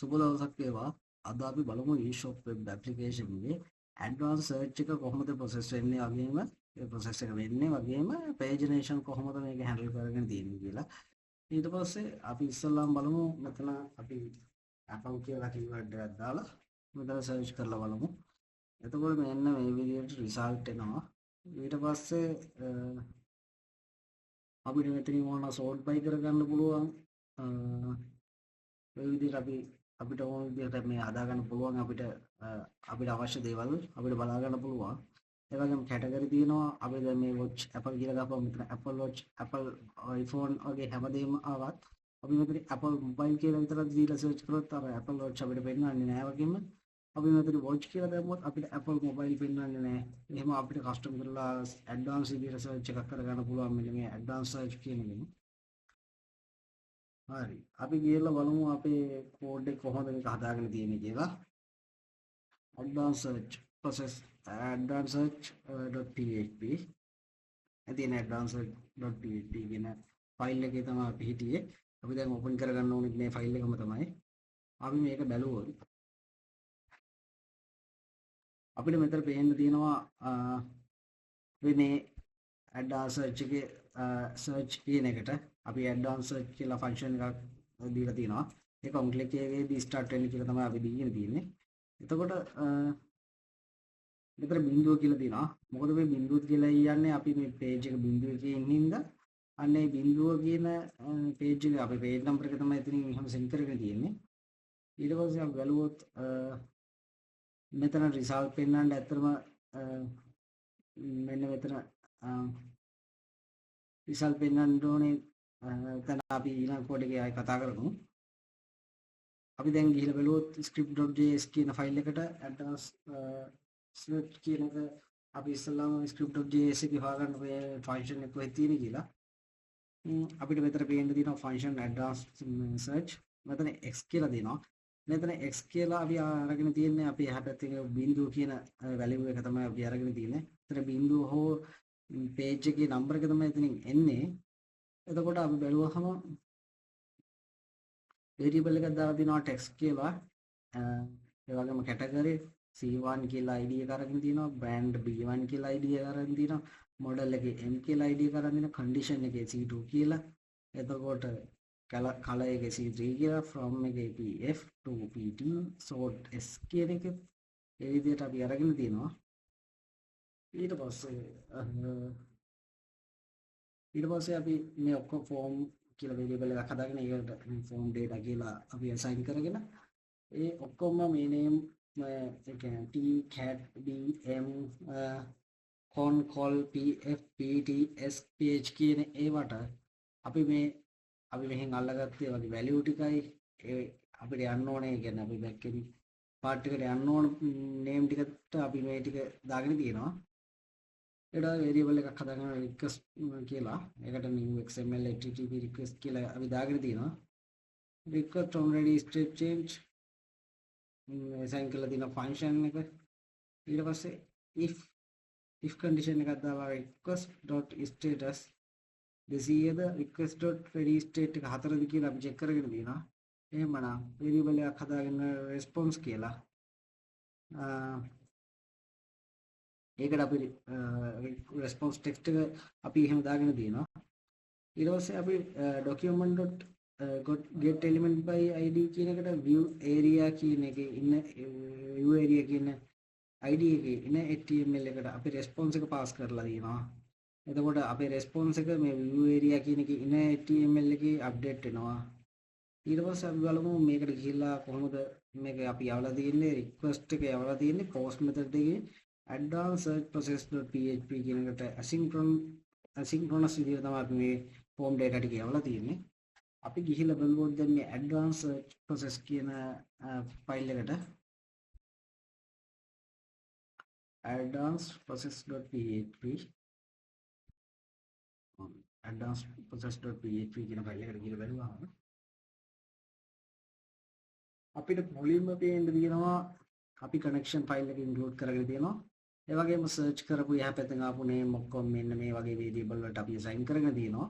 සුබ දවසක් වේවා. අද අපි බලමු eShop web application එකේ advanced search එක කොහොමද process වෙන්නේ වගේම ඒ process එක වෙන්නේ වගේම pagination කොහොමද මේක handle කරගෙන තියෙන්නේ කියලා. ඊට පස්සේ අපි ඉස්සෙල්ලාම බලමු මෙතන අපි account කියලා keyword එකක් දාලා මෙතන search කරලා බලමු. එතකොට මෙන්න මේ විදිහට result එනවා. ඊට පස්සේ අපිට මෙතනින් ඕන sort by කරගන්න පුළුවන්. ඒ විදිහට අපිට ඕන විදිහට මේ හදාගන්න පුළුවන් අපිට අවශ්‍ය දේවල් අපිට බලා ගන්න පුළුවන්. ඒ වගේම කැටගරි තියෙනවා. අපි දැන් මේ watch Apple කියලා ගහපුවම මෙතන Apple watch, Apple iPhone වගේ හැමදේම ආවත් අපි මෙතන Apple mobile කියලා විතරක් දීලා search කරොත් අර Apple watch අපිට පෙන්වන්නේ නැහැ වගේම අපි මෙතන watch කියලා දැම්මොත් අපිට Apple mobile පෙන්වන්නේ නැහැ. එහෙම අපිට custom කරලා advanced විදිහට search එකක් කරගන්න පුළුවන් මෙන්න මේ advanced search කියන එකෙන්. හරි. අපි ගිහලා බලමු අපේ කෝඩ් එක කොහොමද මේක හදාගෙන තියෙන්නේ කියලා. advanced search process advanced search.php ඇතින advanced search.php කියන ෆයිල් එකේ තමයි අපි හිටියේ. අපි දැන් ඕපන් කරගන්න ඕනේ මේ ෆයිල් එකම තමයි. අපි මේක බැලුවොත් අපිට මෙතන පේන්න තියෙනවා මේ advanced search එකේ search කියන එකට අපි advanced search කියලා function එකක් දීලා තියෙනවා. ඒක on click එකේදී start වෙන්න කියලා තමයි අපි දීගෙන තියෙන්නේ. එතකොට මෙතන බිඳුව කියලා තියෙනවා. මොකද මේ බිඳුව කියලා කියන්නේ අපි මේ page එක බිඳුව එකේ ඉන්න හින්දා අන්න ඒ බිඳුව කියන page එක අපේ page number එක තමයි එතනින් එහෙම send කරගෙන තියෙන්නේ. ඊට පස්සේ අපි බලුවොත් මෙතන result පෙන්වන්න ඇත්තටම මෙන්න මෙතන result පෙන්වන්න ඕනේ. එතන අපි ඊළඟ කෝඩ් එකේ ආයි කතා කරමු. අපි දැන් ගිහිල්ලා බලුවොත් script.js කියන ෆයිල් එකට advanced search කියන එක අපි ඉස්සෙල්ලාම script.js එකේ හොයාගන්න ඔය function එක කොහෙද තියෙන්නේ කියලා. අපිට මෙතන පේන්න තියෙනවා function advanced search. මෙතන x කියලා දෙනවා. මෙතන x කියලා අපි අරගෙන තියෙන්නේ අපි එහා පැත්තේ බිඳුව කියන value එක තමයි අපි අරගෙන තියෙන්නේ. එතන බිඳුව හෝ page එකේ number එක තමයි එතනින් එන්නේ. එතකොට අපි බැලුවහම variable එකක් දාලා දෙනවා text කියලා. ඒ වගේම category C1 කියලා ID එක අරගෙන තියෙනවා. brand B1 කියලා ID එක අරගෙන තියෙනවා. model එකේ M කියලා ID එක අරගෙන තියෙනවා. condition එකේ C2 කියලා. එතකොට color එකේ C3 කියලා. from එකේ PF to PT sort S කියන එක ඒ විදිහට අපි අරගෙන තියෙනවා. ඊට පස්සේ අපි මේ ඔක්කොම form කියලා variable එකක් හදාගෙන ඒකට form data කියලා අපි assign කරගෙන ඒ ඔක්කොම මේ name ඒ කියන්නේ t cat b m con col pf pt s ph කියන ඒවට අපි මෙහෙන් අල්ලගත්තේ වගේ value ටිකයි ඒ අපිට යන්න ඕනේ. කියන්නේ අපි back end part එකට යන්න ඕන name ටිකට අපි මේ ටික දාගෙන තියෙනවා. ඊට variable එකක් හදාගෙන request කියලා ඒකට new xml http request කියලා අපි දාගෙන තියෙනවා. request on ready state change assign කරලා තියෙන function එක. ඊට පස්සේ if condition එකක් දාලා request.status 200ද request.ready state එක 4ද කියලා අපි check කරගෙන තියෙනවා. එහෙමනම් variable එකක් හදාගෙන response කියලා ඒකට අපි response text එක අපි එහෙම දාගෙන තියෙනවා. ඊට පස්සේ අපි document.get element by id කියන එකට view area කියන එකේ ඉන්න view area කියන id එකේ ඉන්න html එකට අපි response එක pass කරලා තියෙනවා. එතකොට අපේ response එක මේ view area කියන එකේ ඉන්න html එකේ update වෙනවා. ඊට පස්සේ අපි බලමු මේකට ගිහිල්ලා කොහොමද මේක අපි යවලා තියෙන්නේ request එක යවලා තියෙන්නේ post method එකේ advanced search process.php කියන එකට asynchronous විදිහට තමයි අපි මේ form data ටික යවලා තියෙන්නේ. අපි ගිහිල්ලා බලුවොත් දැන් මේ advanced search process කියන ෆයිල් එකට advanced process.php advanced process.php කියන ෆයිල් එකට ගිහිල්ලා බලුවාම අපිට මුලින්ම පේන්න තියෙනවා අපි connection file එක include කරගෙන තියෙනවා. ඒ වගේම search කරපු එහා පැත්තෙන් ආපු name ඔක්කොම මෙන්න මේ වගේ variable වලට අපි assign කරගෙන තියෙනවා.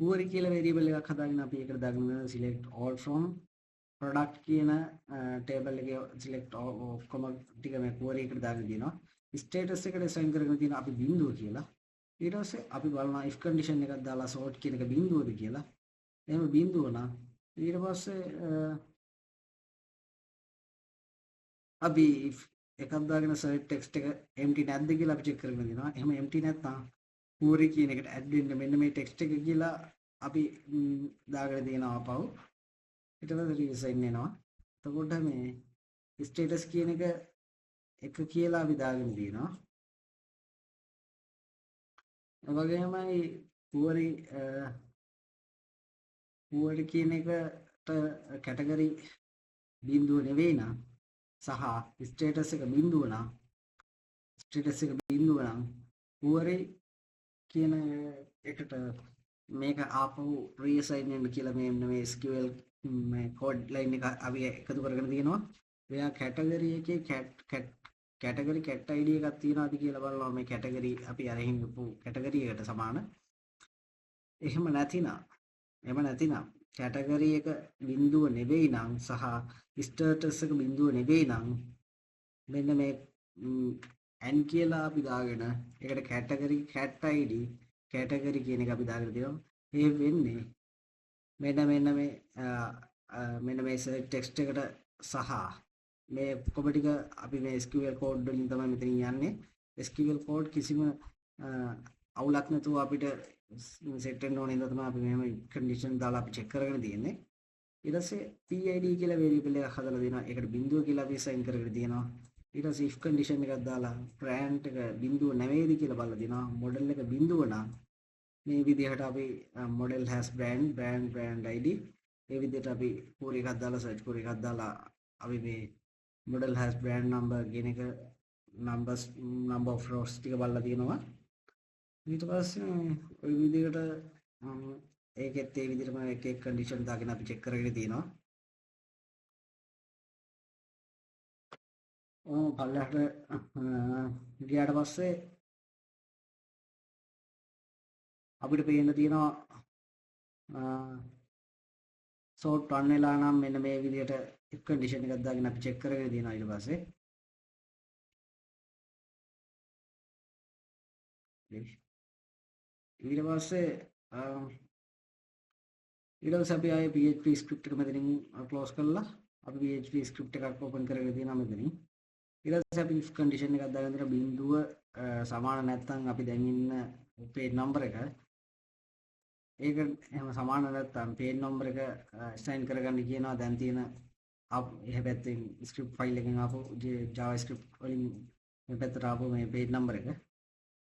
query කියලා variable එකක් හදාගෙන අපි ඒකට දාගෙන select all from product කියන table එකේ select ඔක්කොම ටික මේ query එකට දාගෙන දිනවා. status එකට assign කරගෙන තියෙන අපි බිඳුව කියලා. ඊට පස්සේ අපි බලනවා if condition එකක් දාලා sort කියන එක බිඳුවද කියලා. එහෙම බිඳුව නම් ඊට පස්සේ අපි if එකක් දාගෙන search text එක empty නැද්ද කියලා අපි check කරගෙන දිනවා. එහෙම empty නැත්නම් query කියන එකට add වෙන්න මෙන්න මේ text එක කියලා අපි දාගෙන තියෙනවා අපව. ඊට පස්සේ reassign වෙනවා. එතකොට මේ status කියන එක කියලා අපි දාගෙන තියෙනවා. ඒ වගේමයි query කියන එකට category බිඳුව නෙවෙයි නම් සහ status එක බිඳුව නම් query කියන එකට මේක ආපහු reassign වෙන්න කියලා මේ SQL මේ code line එක අපි එකතු කරගෙන තියෙනවා. එයා category එකේ category cat ID එකක් තියෙනවාද කියලා බලනවා. මේ category අපි අරගෙන ඉපු category එකට සමාන. එහෙම නැතිනම් category එක බිඳුව නෙවෙයි නම් සහ status එක බිඳුව නෙවෙයි නම් මෙන්න මේ n කියලා අපි දාගෙන ඒකට category cat ID category කියන එක අපි දාගෙන තියෙනවා. ඒ වෙන්නේ මෙන්න මේ search text එකට සහ මේ ඔක්කොම ටික අපි මේ SQL code වලින් තමයි මෙතනින් යන්නේ. SQL code කිසිම අවුලක් නැතුව අපිට set වෙන්න ඕනේ නේද තමයි අපි මෙහෙම condition දාලා අපි check කරගෙන තියෙන්නේ. ඊට පස්සේ PID කියලා variable එකක් හදලා දෙනවා. ඒකට බිඳුව කියලා අපි assign කරගෙන තියෙනවා. ඊට පස්සේ if condition එකක් දාලා brand එක බිඳුව නැවේද කියලා බලලා දෙනවා. model එක බිඳුව නම් මේ විදිහට අපි model has brand ID ඒ විදිහට අපි query එකක් දාලා search query එකක් දාලා අපි මේ model has brand number කියන එක number of rows ටික බලලා තියෙනවා. ඊට පස්සේ ওই විදිහට ඒකෙත් ඒ විදිහටම එක එක condition දාගෙන අපි check කරගෙන තියෙනවා. පල්ලෙහාට ගියාට පස්සේ අපිට පේන්න තියෙනවා sort run වෙලා නම් මෙන්න මේ විදිහට if condition එකක් දාගෙන අපි check කරගෙන තියෙනවා. ඊට පස්සේ අපි ආයේ PHP script එක මෙතනින් close කරලා අපි PHP script එකක් open කරගෙන තියෙනවා මෙතනින්. ඊට පස්සේ අපි if condition එකක් දාගෙන තියෙන බිඳුව සමාන නැත්නම් අපි දැන් ඉන්න page number එක ඒක එහෙම සමාන නැත්නම් page number එක assign කරගන්න කියනවා. දැන් තියෙන එහෙ පැත්තෙන් script file එකෙන් ආපු JavaScript වලින් මේ පැත්තට ආපු මේ page number එක.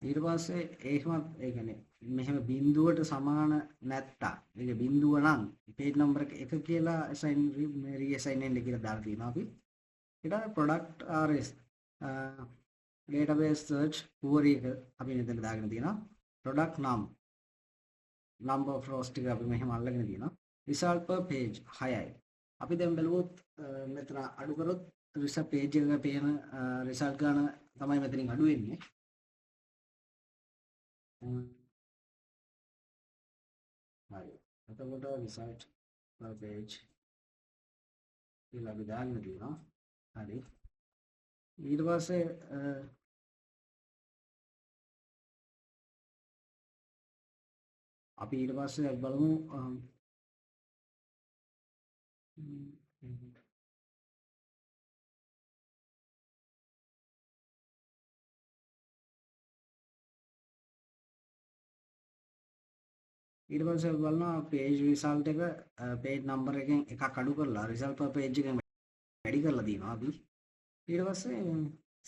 ඊට පස්සේ ඒකමත් ඒ කියන්නේ මෙහෙම බිඳුවට සමාන නැත්තා ඒක බිඳුව නම් page number එක කියලා reassign වෙන්න කියලා දාලා තියෙනවා අපි. ඊට product RS database search query එක අපි මෙතන දාගෙන තියෙනවා. product number of rows ටික අපි මෙහෙම අල්ලගෙන තියෙනවා. result per page 6යි. අපි දැන් බලුවොත් මෙතන අඩු කරොත් result page එකක පේන result ගන්න තමයි මෙතනින් අඩු වෙන්නේ. හරි. එතකොට result per page කියලා අපි දාන්න තියෙනවා. හරි. ඊට පස්සේ අපි ඊට පස්සේ බලමු ඊට පස්සේ බලනවා page result එක page number එකෙන් එකක් අඩු කරලා result per page එකෙන් වැඩි කරලා දිනවා අපි. ඊට පස්සේ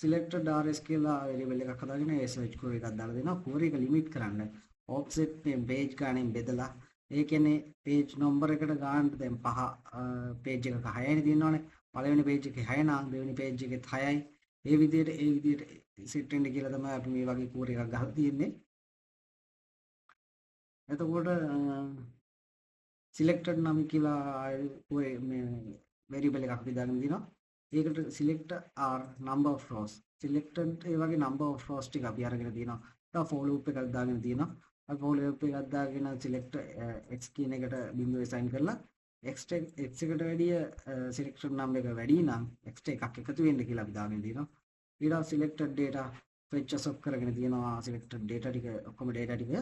selected rs කියලා variable එකක් හදාගෙන ඒ search query එකක් දාලා දෙනවා. query එක limit කරන්න offset page ගානෙන් බෙදලා ඒ කියන්නේ page number එකට ගන්න දැන් 5 page එකක 6යිනේ තියෙනවනේ. පළවෙනි page එකේ 6 නම් දෙවෙනි page එකෙත් 6යි. ඒ විදිහට set වෙන්න කියලා තමයි අපි මේ වගේ query එකක් ගහලා තියෙන්නේ. එතකොට selected නම් කියලා මේ variable එකක් අපි දාගෙන දිනවා. ඒකට select r number of rows selected ඒ වගේ number of rows ටික අපි අරගෙන දිනවා. ඊට for loop එකක් දාගෙන දිනවා. අපි ෆෝල්ඩර් එකක් දාගෙන select x කියන එකට බිංදුව assign කරලා x එකට වැඩිය selection number එක වැඩි නම් x එකක් එකතු වෙන්න කියලා අපි දාගෙන තියෙනවා. ඊට පස්සේ selected data fetches off කරගෙන තියෙනවා selected data ටික ඔක්කොම data ටික.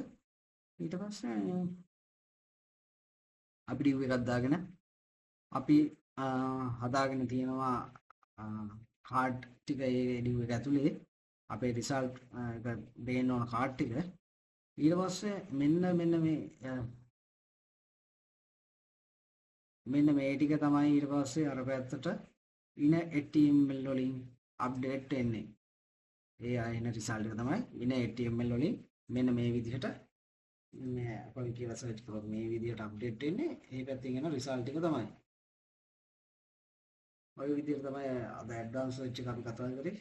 ඊට පස්සේ අපි div එකක් දාගෙන අපි හදාගෙන තියෙනවා කාඩ් ටික ඒ div එක ඇතුලේ අපේ result එක දෙන්න ඕන කාඩ් ටික. ඊට පස්සේ මෙන්න මේ ටික තමයි ඊට පස්සේ අර පැත්තට ඉන HTML වලින් අප්ඩේට් වෙන්නේ. ඒ ආයෙන රිසල්ට් එක තමයි ඉන HTML වලින් මෙන්න මේ විදිහට මේ අපි කියලා සර්ච් කරොත් මේ විදිහට අප්ඩේට් වෙන්නේ. ඒ පැත්තෙන් එන රිසල්ට් එක තමයි. ඔය විදිහට තමයි අද ඇඩ්වාන්ස් සර්ච් එක අපි කතා කරේ.